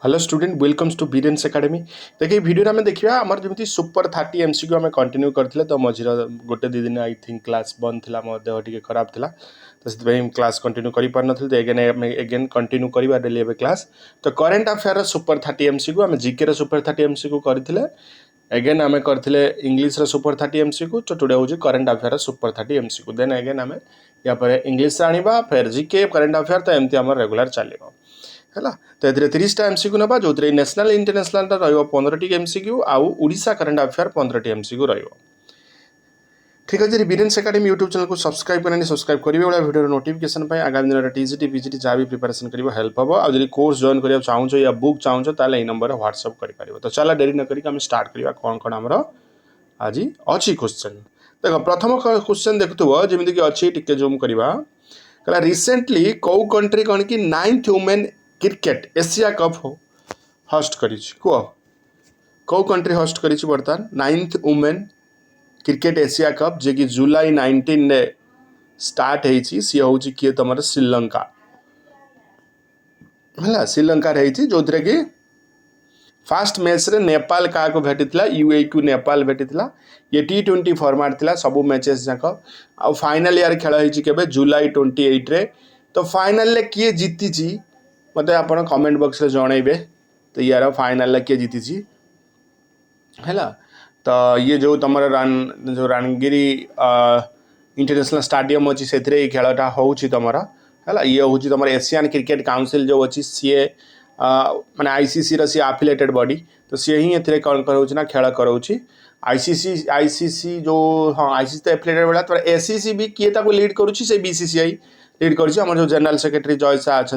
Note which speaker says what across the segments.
Speaker 1: Hello student welcomes to Biren's academy. देखिए video में देखिए आमर जमी सुपर 30 एमसीक्यू आम कंटिन्यू करते तो मझे गोटे दी दिन आई थिंक क्लास बंद थी मो देह टी खराब था तो से क्लास कंटिन्यू कर पार नी तो एगेन कंटिन्यू करवा डेली एवं क्लास तो करेन्ट अफेयर सुपर 30 एमसीक्यू आम जीके सुपर 30 एमसीक्यू करते एगेन आम करते इंग्लीश सुपर 30 एमसीक्यू तो टुडे हूँ current affair super 30 MCQ then again आम या इंग्लीश आने फिर जीके करेन्ट अफेयर तो एमती आम रेगुलर चलो है तो ये 30टा एमसीक्यू ना जो नेशनल इंटरनेशनल रो 15 एमसीक्यू आउ ओडिशा करेन्ट अफेयर 15 एमसीक्यू रो। ठीक अच्छे बीरेन्स एकेडमी यूट्यूब चैनल को सब्सक्राइब करनी सब्सक्राइब करेंगे वाला वीडियो नोटिफिकेशन आगामी दिन में टीजीटी पीजीटी जहाँ भी प्रिपरेशन कर हेल्प हम आदि कोर्स जॉइन करने चाहूँ या बुक चाहूँ तो ये नंबर व्हाट्सअप कर तो चला डेरी न करें स्टार्ट करवा कौन कौन आमर आज अच्छी क्वेश्चन देख प्रथम क्वेश्चन देखुव जमीक अच्छी टिके जूम करवा रिसेंटली कौ कंट्री कौन कि 9th women cricket Asia cup host करी कह कौ कंट्री होस्ट करी बर्तमान 9th women cricket Asia cup जे कि जुलाई 19 रे स्टार्ट होती सी हूँ किए तुम श्रीलंका है श्रीलंका जो थे कि फास्ट मैच रे नेपाल क्या भेटी यूए को नेपाल भेटी ये T20 फॉर्मेट थिला सबू मैचेस जाक आ फाइनल यार खेल होके जुलाई 28 रे तो फाइनल ले किए जीति मत आप कमेंट बॉक्स रे जनइबे तो यार फाइनल किए जीति है तो ये जो तुम जो रणगिरी इंटरनेशनल स्टेडियम अच्छी से खेलटा हो तुम है ये हूँ तुम एशियन क्रिकेट काउंसिल जो अच्छी सी माने आईसीसी सी आफिलेटेड बॉडी तो सी ही ए कौन करा खेल कराऊँ आईसीसी जो हाँ आईसीसी तो एफिलेटेड बड़ा तो एसीसी भी किए लीड करुँची से बीसीसीआई लीड कर जो जनरल सेक्रेटरी जय शाह अच्छा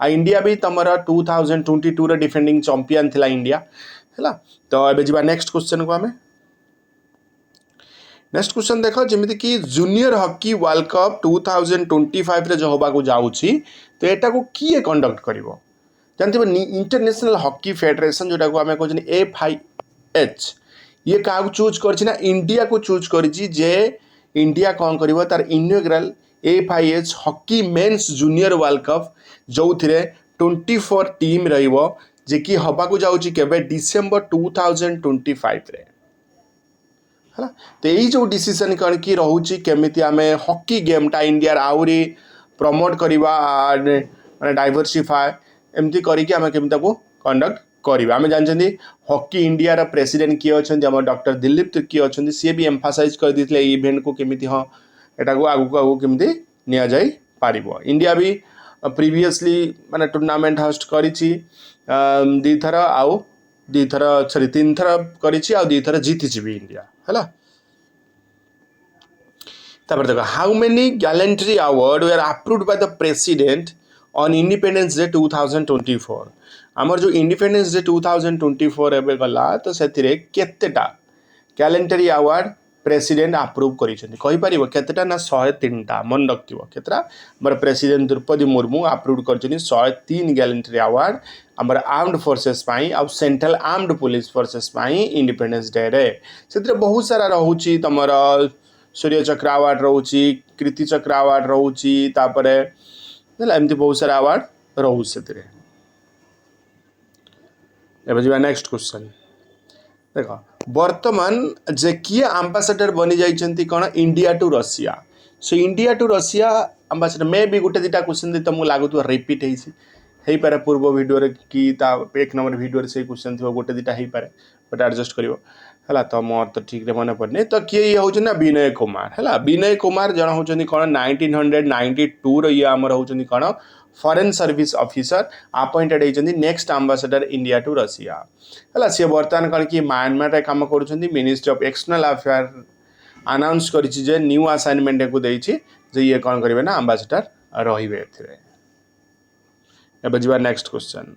Speaker 1: इंडिया भी तुम 2022 रे डिफेंडिंग चैंपियन थिला इंडिया है तो ये जा नेक्स्ट क्वेश्चन को आम नेक्स्ट क्वेश्चन देख जमी कि जूनियर हॉकी वर्ल्ड कप 2025 रे जो होबाकू जाउछि तो एटा को किए कंडक्ट करिवो जानते इंटरनेशनल हॉकी फेडरेशन जोटा को आम कहते FIH ये क्या चूज कर इंडिया को चूज कर इंडिया कौन कर तार inaugural FIH hockey men's junior world cup जो थे 24 टीम रहिबो जे कि हबाकू जाउछि केबे डिसेंबर 2025 रे है तो यही जो डिसीजन कौन कि रोचे केमी आम हॉकी गेमटा इंडिया आहरी प्रमोट करवा माने डाइवर्सिफाए एमती करके आम केमी कंडक्ट करवा आम जानते हॉकी इंडिया प्रेसिडेंट किए अच्छा डॉक्टर दिलीप किए अच्छा सी भी एम्फासाइज कर देते इवेंट को केमी हाँ यहाँ को आगू आगू केमी नि जाई पार इंडिया भी प्रीवियसली माने टूर्नामेंट होस्ट करी दी थर आउ दी थर सॉरी 3 थर करी आउ 2 थर जीति भी इंडिया है तापर देखो how many gallantry award were approved by the president on independence day 2024 आमर जो इंडिपेंडेंस डे 2024 एबे गला तो से केतेटा गैलेंट्री अवार्ड प्रेसिडेंट अप्रूव करें केतेटा ना 103टा मन रखियो केतरा हमर प्रेसिडेंट द्रौपदी मुर्मू अप्रूव कर 103 गैलेंट्री अवार्ड आमर आर्म्ड फोर्सेस पाई आ सेंट्रल आर्म्ड पुलिस फोर्सेस पाई इंडिपेंडेंस डे रे से बहुत सारा रोचे तुम सूर्य चक्र अवार्ड रोची कृति चक्र अवार्ड रोची तापरे एमती बहुत सारा अवार्ड रोचे से नेक्स्ट क्वेश्चन देख वर्तमान जे किए आंबासाडर बनी जाइछंती कौन India to Russia so India to Russia ambassador मे भी गोटे 2टा क्वेश्चन तुमको लगुव रिपीट हो पारे पूर्व वीडियो कि 1 नंबर वीडियो से क्वेश्चन थी गोटे 2टा हो पारे बट एडजस्ट कर है तो मोर तो ठीक मन पड़े तो किए ये हूँ ना विनय कुमार है विनय कुमार जन हूँ कौन 1992 ये आमर हूँ कौन फॉरेन सर्विस ऑफिसर अपॉइंटेड होती नेक्स्ट आंबासाडर इंडिया टू रशिया है सी बर्तमान कौन कि म्यांमार काम कर ministry of external affair announce कर न्यू असाइनमेंट को देछि जे ये कौन करेंगे ना आंबासाडर रे जा नेक्स्ट क्वेश्चन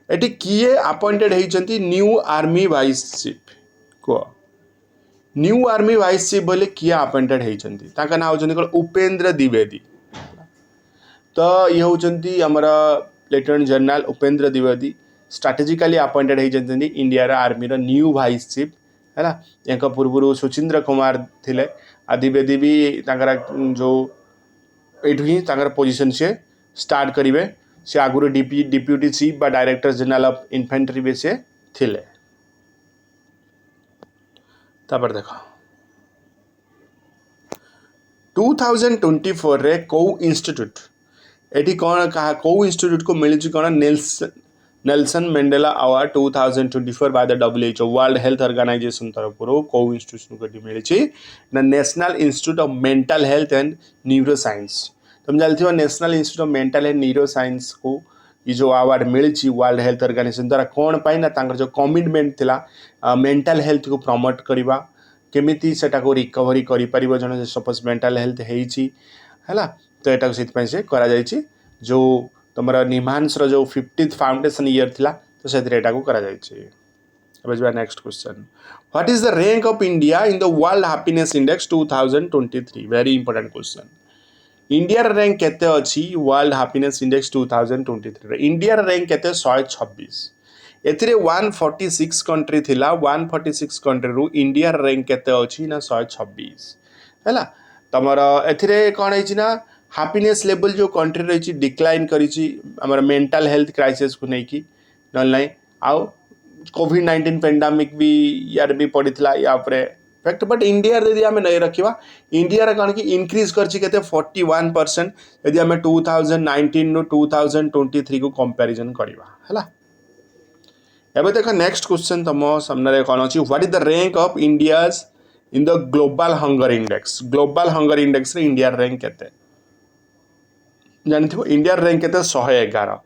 Speaker 1: एटी किए अपॉइंटेड होती न्यू आर्मी वाइस चीफ कह न्यू आर्मी वाइस चीफ बोले किए अपॉइंटेड होती ना हूँ उपेंद्र द्विवेदी तो ये हूँ आमर lieutenant general Upendra Dwivedi strategically appointed होती India army new vice chief है या पूर्व सुचिंद्र कुमार थे आ द्विवेदी भी जो ये पोजिशन सी स्टार्ट करेंगे से आगुरी डिप्यूटी चीफ बा डायरेक्टर जनरल ऑफ इन्फेंट्री भी से थिले। तापर देखो 2024 रे को इंस्टीट्यूट एटी कौन कहा को इंस्टीट्यूट को मिली कौन Nelson Mandela award 2024 by the WHO world health organisation तरफ को इंस्टीट्यूशन को मिली ना national institute of mental health and neuro science. तुम जानते national institute of mental and neuro science को ये जो अवार्ड मिली वर्ल्ड हेल्थ ऑर्गेनाइजेशन द्वारा कौन पाई ना जो कमिटमेंट थिला मेंटल हेल्थ को प्रमोट करवा केमिति सेटा को रिकवरी करि परिबो जने सपोज मेंटल हेल्थ हेइची हैला तो एटा से से करा जायछि जो तुमरा निमांस रो जो 50th फाउंडेशन ईयर थिला तो से एटा को करा जायछि। अब is next question what is the rank of India in the world happiness index 2023 very important question. India rank केते अछि world happiness index 2023 India rank केते 126 एथिरे 146 कंट्री थिला 146 कंट्री रु इंडिया रैंक केते अछि ना 126 हैला तमर एथिरे कोन है ना हैप्पीनेस लेवल जो कंट्री रही डिक्लाइन करिछि हमर मेंटल हेल्थ क्राइसिस को नै कि नल नै आउ कोविड-19 पेंडेमिक भी यार भी पड़ितला या ऊपर फैक्ट बट इंडिया यदि आम नहीं रखा इंडिया कौन कि इनक्रीज करछि केते 41% यदि आम 2019 नु 2023 को कंपैरिजन करबा हैला। एबे देखो नेक्स्ट क्वेश्चन तुम सामने कौन अच्छी what is the rank of India's in the global hunger index रे इंडिया रैंक केते जानथिबो इंडिया रैंक केते 111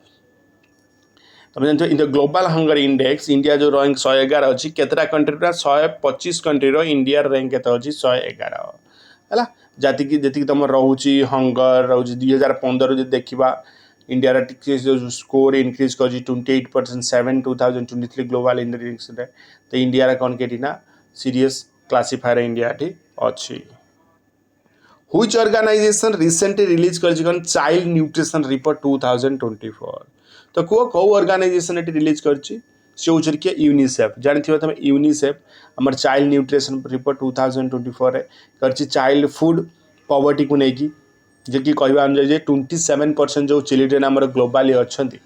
Speaker 1: तुम जानथिबो in the global hunger index India जो रैंक 111 अछि केतरा कंट्री रा 125 कंट्री रो इंडिया रैंक केते अछि 111 हैला जाति की जति तुम रहउची हंगर रहउची 2015 जे देखिबा इंडिया टिके जो स्कोर इनक्रीज कर 28% 7 2023 ग्लोबल इंडेक्स रे तो इंडिया कौन के ना सीरियस क्लासिफायर इंडिया अच्छी। व्हिच ऑर्गेनाइजेशन रिसेंटली रिलीज कर चाइल्ड न्यूट्रिशन रिपोर्ट 2024 तो को ऑर्गेनाइजेशन एटी रिलीज करछि से होचर के यूनिसेफ जानथिबो तुम यूनिसेफ हमर चाइल्ड न्यूट्रिशन रिपोर्ट 2024 रे करछि चाइल्ड फूड पॉवर्टी को नेकी जे कि कहबा हम जे 27% जो चिल्ड्रेन हमर ग्लोबली अछंती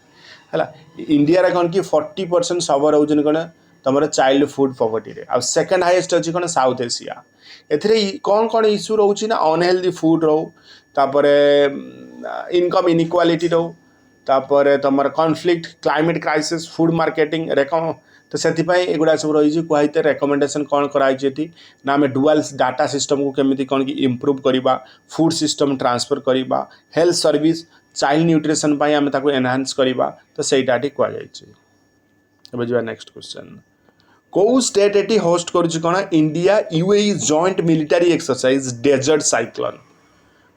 Speaker 1: हैला इंडिया रे कोन कि 40% सवर होजन कोन तमर चाइल्ड फूड पॉवर्टी रे आ सेकंड हाईएस्ट अछि कोन साउथ एशिया एथरे कोन कोन इशू रहउची ना अनहेल्दी फूड रहउ तापरे इनकम इनइक्वालिटी रहउ तापरे तमर conflict climate crisis food marketing रेकम तो से एगुड़ा सब रही कहते रेकमेंडेशन कौन कराई ना आम डुअल डाटा सिस्टम को केमिति कौन कि इम्प्रूव करवा फूड सिस्टम ट्रांसफर करवा हेल्थ सर्विस चाइल्ड न्यूट्रिशन आम ताको एनहांस करवा तो सहीटा बुझा। नेक्स्ट क्वेश्चन कौ स्टेट एटी होस्ट करुच्ची कौन India UAE joint military exercise desert cyclone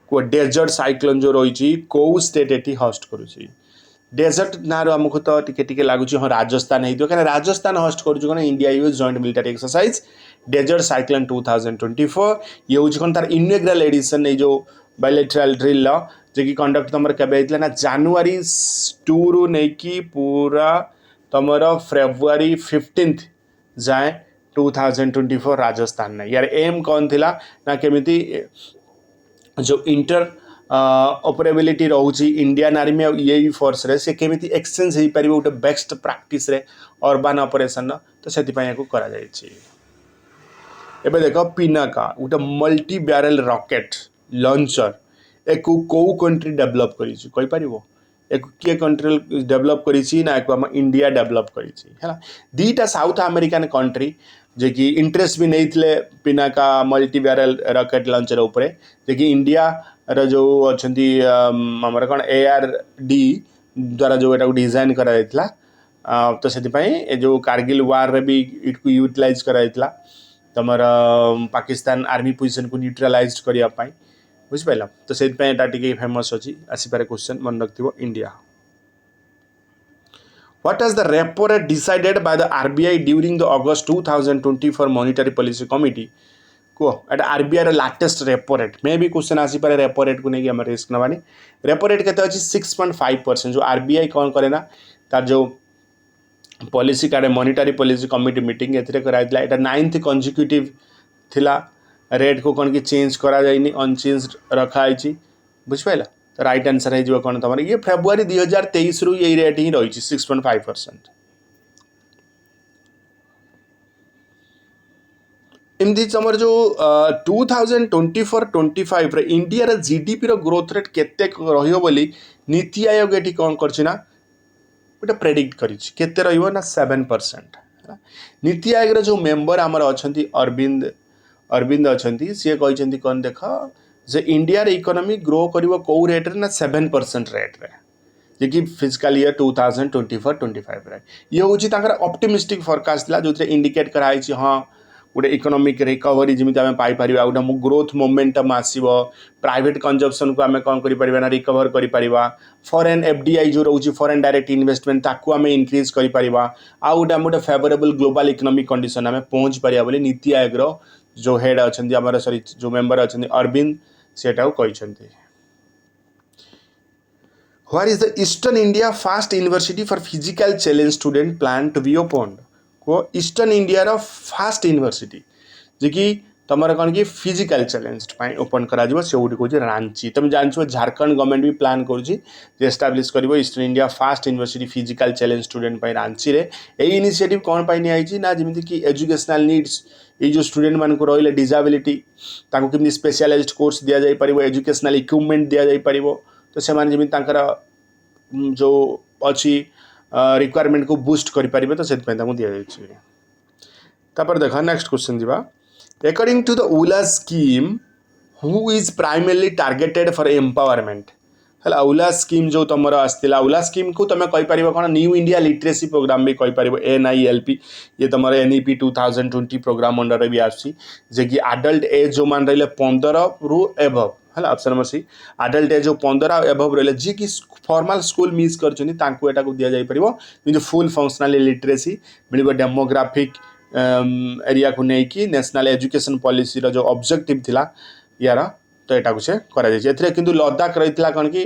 Speaker 1: को डेजर्ट साइक्लोन जो रही कौ स्टेट एटी होस्ट करुच्ची डेजर्ट ना आमको तो टिके लगुच हाँ राजस्थान हो क्या राजस्थान होस्ट कर India US joint military exercise desert cyclone 2024 ये हूँ कौन तार इनॉग्रल एडिशन ये जो बायलैटरल ड्रिल जो कि कंडक्ट तुम के ना जनवरी 2 रु नहीं पूरा तुम फेब्रुआरी 15 जाए 2024 राजस्थान ने यार एम कौन थिला ना केमिति जो इंटर ऑपरेबिलिटी रोची इंडियन आर्मी और यूएई फोर्स रे से केमिति एक्सचेंज हो पारिबो गोटे बेस्ट प्रैक्टिस रे अर्बन ऑपरेशन तो से करा जायछि। एबे देखो पिनाका गोटे मल्टी बैरल रॉकेट लॉन्चर एक को कंट्री डेवलप करिछि कहि पारिबो एक किए कंट्री डेवलप करिछि ना एक इंडिया डेवलप करिछि हैला दीटा साउथ अमेरिकन कंट्री जे कि इंटरेस्ट भी नहीं थे Pinaka multi barrel rocket launcher उपरे जे कि इंडिया रो जो अछंती हमर कोन ARD द्वारा जो एटा डिजाइन करा जायतला तो से जो कारगिल वार रे भी इटको यूटिलाइज करा जायतला तमर पाकिस्तान आर्मी पोजीशन को न्यूट्रलाइज करिया पाई बुझ पाइला तो से एटा टिके फेमस अछि आसी पारे क्वेश्चन मन रखथिबो India. What has the repo rate decided by the RBI during the August 2024 monetary policy committee को एटा RBI रे लेटेस्ट रेपो रेट मे भी क्वेश्चन आसी पारे रेपो रेट को नहीं हम रिस्क नबानी रेपो रेट केते अछि 6.5% जो RBI कौन करे ना तार जो पॉलिसी काडे मॉनिटरी पॉलिसी कमिटी मीटिंग एथिरे कराइतला एटा 9th कंसेक्यूटिव थिला रेट को कौन कि चेंज करा जाइनी अनचेंज रखा आइछि बुझ पाइला तो राइट आंसर है कौन तुम ये फेब्रुआरी 2023 रु ये रेट ही रही 6.5%। एमती तुम जो 2024-25 इंडिया जीडीपी रो ग्रोथ रेट केते रहियो बोली नीति आयोग ये कौन करना गोटे प्रेडिक्ट करते रहा 7%। नीति आयोग जो मेंबर आमर अच्छा अरविंद अच्छा सी कहते कौन देख जे इंडिया इकोनॉमी ग्रो करिवो कौ रेट रे ना 7% रेट रे जे कि फिजिकल ईयर 2024-25 रे ये हूँ ऑप्टिमिस्टिक फोरकास्ट जो इंडिकेट कराई हाँ गोटे इकोनॉमिक रिकवरी जमी आम पाइपर गोटे ग्रोथ मोमेंटम आसो प्राइवेट कंजप्शन को आम कौन कर रिकवर कर फॉरेन एफडीआई जो रोचे फॉरेन डायरेक्ट इन्वेस्टमेंट ताकू आम इनक्रीज कर आउ गोटे गोटे फेवरेबल ग्लोबल इकोनॉमिक कंडीशन आम पहुँच पारिबा बोली नीति आयोग जो हेड अच्छा सॉरी जो मेंबर अच्छा अरविंद सेटा कहते। Where is the Eastern India Fast University for Physical Challenge Student plan to be opened? को ईस्टर्न इंडिया रो फास्ट यूनिवर्सिटी जे कि तमर कौन कि फिजिकल चैलेंज ओपन करा से कौन रांची तुम जानछ झारखंड गवर्नमेंट भी प्लान एस्टाब्लीश कर eastern India fast university physical challenge student Ranchi रे यही इनिशिएटिव कौन पाई ना जमी कि एजुकेशनल नीड्स ये जो स्टूडेंट मान को रही डिजाबिलिटी केमती स्पेशलाइज्ड कोर्स दि जापर एजुकेशनल इक्विपमेंट दि जापर तो से जमी जो अच्छी रिक्वायरमेंट को बूस्ट करें तो से दि जापर देख नेक्स्ट क्वेश्चन दिवा अकॉर्डिंग टू द उला scheme who is primarily targeted for empowerment है उला स्कीम जो तुम आसला उला स्कीम को तुम कहीपर कौन न्यू इंडिया लिटरेसी प्रोग्राम भी कहीपर NILP ये तुम NEP 2020 प्रोग्राम अंडर भी आसी कि आडल्ट एज जो मान रही 15 रु एभव है option number C adult age जो 15 एभव रही जी कि फॉर्मल स्कूल मिस कर दि जापर फुल फंक्शनल लिटरेसी मिल डेमोग्राफिक एरिया को लेकिन नेशनल एजुकेशन पॉलिसी जो ऑब्जेक्टिव थिला यार तो यहाँ से किंतु लद्दाख रही कौन कि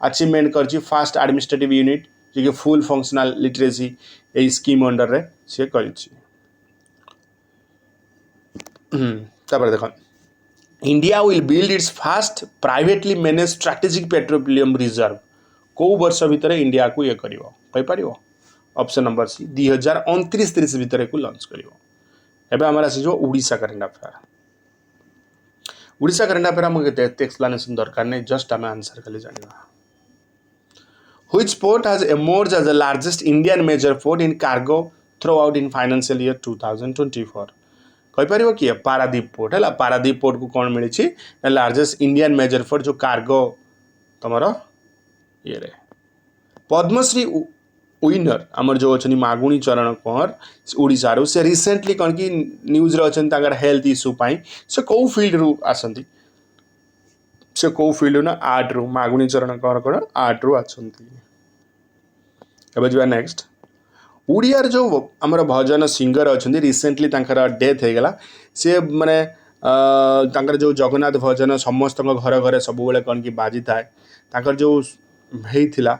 Speaker 1: अचीवमेंट कर फास्ट एडमिनिस्ट्रेटिव यूनिट जी कि फुल फंक्शनल लिटरेसी यही स्कीम अंडर रे सी कर देख India will build its fast privately manage strategic petroleum reserve कौ वर्ष भितर इंडिया को ये कर ऑप्शन नंबर सी 2029-30 भितर को लॉन्च कर आम आसो Odisha current affair Odisha current affair आमको एक्सप्लेनेशन दरकार नहीं जस्ट आम आंसर खाली जाना which port has emerge as the largest Indian major port in cargo throughout in financial year 2024 कहीपर किए पारादीप पोर्ट है पारादीप पोर्ट को कौन मिली लार्जेस्ट इंडियन मेजर पोर्ट जो कार्गो तुम ये पद्मश्री विनर आमर जो अच्छा मागुणी चरण कंवर ओडिशा से रिसेंटली कौन कि न्यूज अच्छा हेल्थ इश्यू से कौ फील्ड रु आसती से कौ फील्ड ना आर्ट रु मागुणी चरण कंवर कौन आर्ट रु आसती नेक्स्ट ओडियार जो आमर भजन सिंगर अच्छा रिसेंटली डेथ हो गला सी माने जो जगन्नाथ भजन समस्त घर घर सब कौन कि बाजी थाए जो होता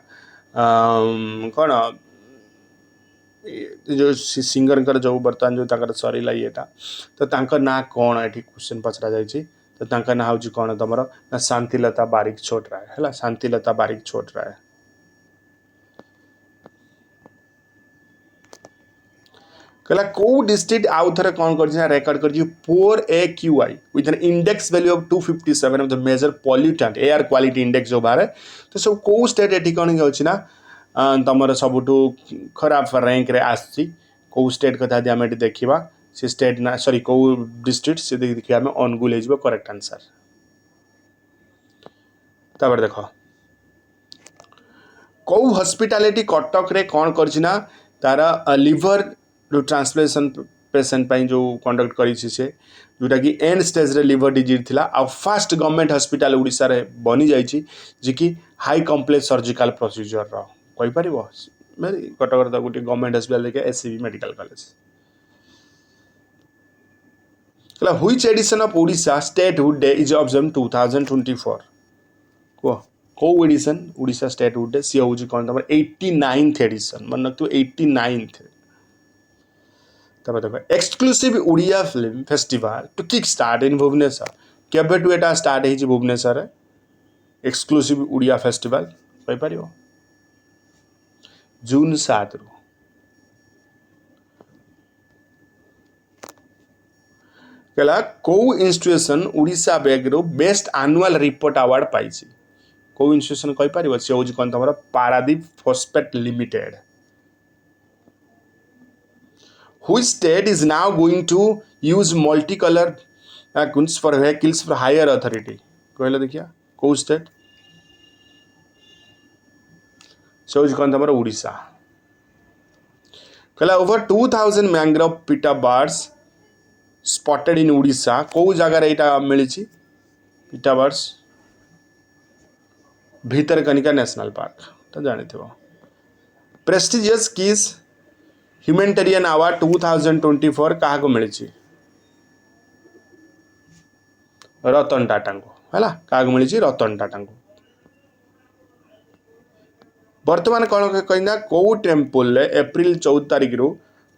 Speaker 1: कौन जो सिंगर जो बर्तमान जो सरीला येटा तो ना कौन ये क्वेश्चन पचरा जाइए तो ना हूँ कौन तुम ना शांतिलता बारिक छोटराय है शांतिलता बारिक छोटराय कहला कौ डिस्ट्रिक्ट आउ थे कौन कर रेकर्ड कर 4AQI with an index value of 257 of the major pollutant air quality index जो बाहर तो सब कौ स्टेट ये कौन होना तुम सबुठू खराब रैंक रे आसी कौ स्टेट कथा आम देखा से स्टेट ना सॉरी कौ डिस्ट्रिक्ट से देखिए आम अनुगुल हो करेक्ट आंसर तापर देख कौ हॉस्पिटैलिटी कटक रे कौन करना तार लिवर ट्रांसप्लांटेशन पेशेंट जो कंडक्ट करी से जोटा कि एंड स्टेज रे लिवर डिजीज थिला आ फास्ट गवर्नमेंट हॉस्पिटल ओडिशा रे बनी जाइछि जे कि हाई कॉम्प्लेक्स सर्जिकल प्रोसीजर रो कहि परिबो मेरी कटक रे गोटे गवर्नमेंट हॉस्पिटल लेके SCB मेडिकल कॉलेज कला which edition of Odisha statehood day is observed 2024 को एडिशन ओडिशा स्टेटहुड डे सी होउछि कोन तमर 89th एडिशन मन रखतो 89th तब देखो exclusive Odia film festival to kick start in Bhubaneswar केबे टू एटा स्टार्ट होइछि भुवनेश्वर एक्सक्लूसिव उड़िया फेस्टिवल कहि परियो जून 7 रु कहला को इंस्टीट्यूशन उड़ीसा बैग रो बेस्ट एनुअल रिपोर्ट अवार्ड पाइछि को इंस्टीट्यूशन कहि परियो से होज कोन तमरा Paradip phosphate limited Which state is now going to use multicolor goods for vehicles for higher authority कहले देखिया को स्टेट से होज कोन तमरा उड़ीसा कहला ओवर 2000 मैंग्रोव पीटा बर्ड्स स्पॉटेड इन उड़ीसा को जगह एटा मिली पीटा बर्ड्स भीतरकनिका नेशनल पार्क तो जानी थो प्रेस्टिजियस किस ह्यूमैनिटेरियन अवार्ड 2024 क्या मिली रतन टाटा को है क्या मिली रतन टाटा को बर्तमान कौन कहना कौ टेम्पल एप्रिल 14 तारिख रु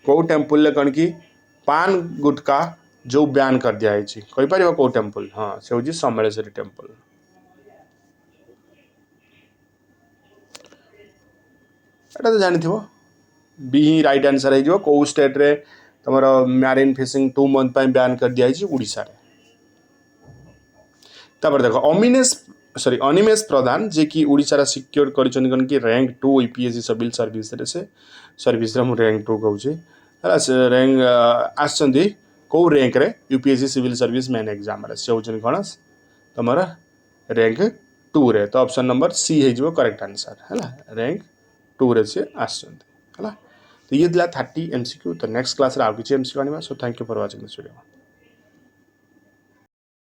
Speaker 1: कौ टेम्पल कौन कि पान गुटका जो बैन कर दिखाई कहीपर कौ टेम्पल हाँ से हूँ समलेश्वरी टेम्पल एटा तो जानी थो बी ही राइट आंसर हो कौ स्टेट रे तुम मैरीन फिशिंग 2 मंथ बैन कर दिखाई उड़ीसा रे तापर देखो अनिमेश प्रधान जे कि उड़ीसा सिक्योर कर रैंक 2 यूपीएससी सिविल सर्विस रे से सर्विस रे रैंक 2 कहूँ है रैंक आसछंती कौ रैंक रे UPSC civil service main exam रे से होचन कौन तुम रैंक 2 रे तो ऑप्शन नंबर सी हो करेक्ट आंसर है रैंक 2 रे से आसछंती है तो ये 30 एमसीक्यू तो नेक्स्ट क्लास रे आउ किछि एमसीक्यू आनिबा so thank you for watching this video.